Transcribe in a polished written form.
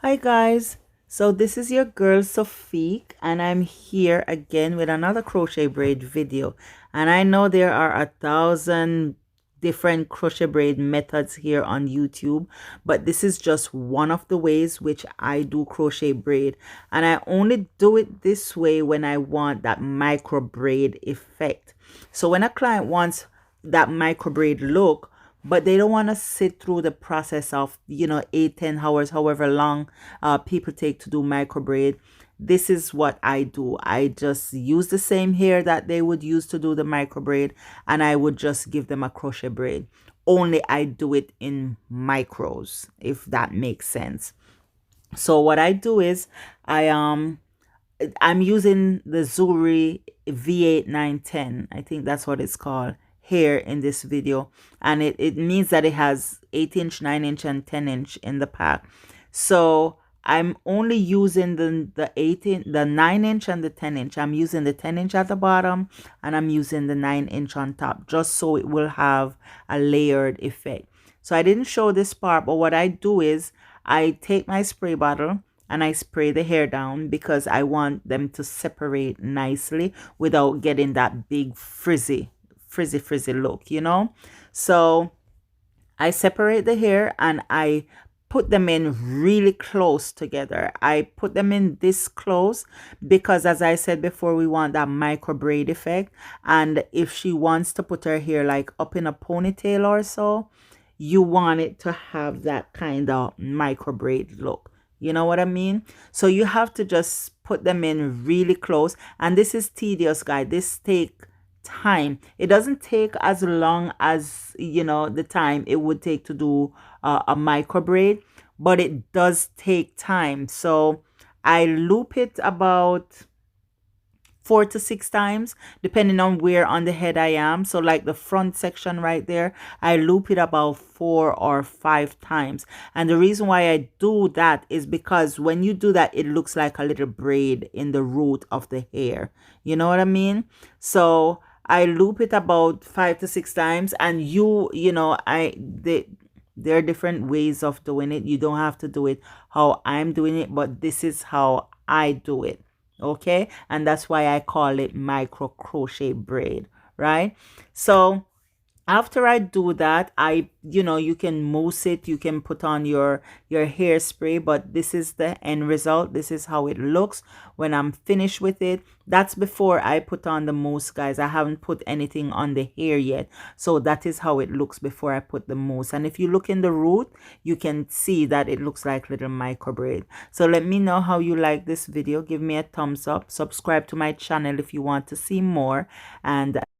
Hi guys, so this is your girl Sophique and I'm here again with another crochet braid video. And I know there are 1,000 different crochet braid methods here on YouTube, but this is just one of the ways which I do crochet braid. And I only do it this way when I want that micro braid effect. So when a client wants that micro braid look, but they don't want to sit through the process of 8-10 hours, however long people take to do micro braid. This is what I do. I just use the same hair that they would use to do the micro braid, and I would just give them a crochet braid, only I do it in micros, if that makes sense. So what I do is I'm using the Zuri V8910. I think that's what it's called here in this video. And it means that it has 8-inch, 9-inch, and 10-inch in the pack. So I'm only using the 9-inch and the 10-inch. I'm using the 10-inch at the bottom and I'm using the 9-inch on top, just so it will have a layered effect. So I didn't show this part, but what I do is I take my spray bottle and I spray the hair down because I want them to separate nicely without getting that big frizzy look, So I separate the hair and I put them in really close together. I put them in this close because, as I said before, we want that micro braid effect. And if she wants to put her hair like up in a ponytail or so, you want it to have that kind of micro braid look. You know what I mean? So you have to just put them in really close. And this is tedious, guys. This take time. It doesn't take as long as, the time it would take to do a micro braid, but it does take time. So I loop it about 4 to 6 times depending on where on the head I am. So like the front section right there, I loop it about 4 or 5 times. And the reason why I do that is because when you do that, it looks like a little braid in the root of the hair. You know what I mean? So I loop it about 5 to 6 times, and there are different ways of doing it. You don't have to do it how I'm doing it, but this is how I do it. Okay, and that's why I call it micro crochet braid, right? So after I do that, you can mousse it, you can put on your hairspray, but this is the end result. This is how it looks when I'm finished with it. That's before I put on the mousse, guys. I haven't put anything on the hair yet. So that is how it looks before I put the mousse. And if you look in the root, you can see that it looks like little micro braid. So let me know how you like this video. Give me a thumbs up. Subscribe to my channel if you want to see more. And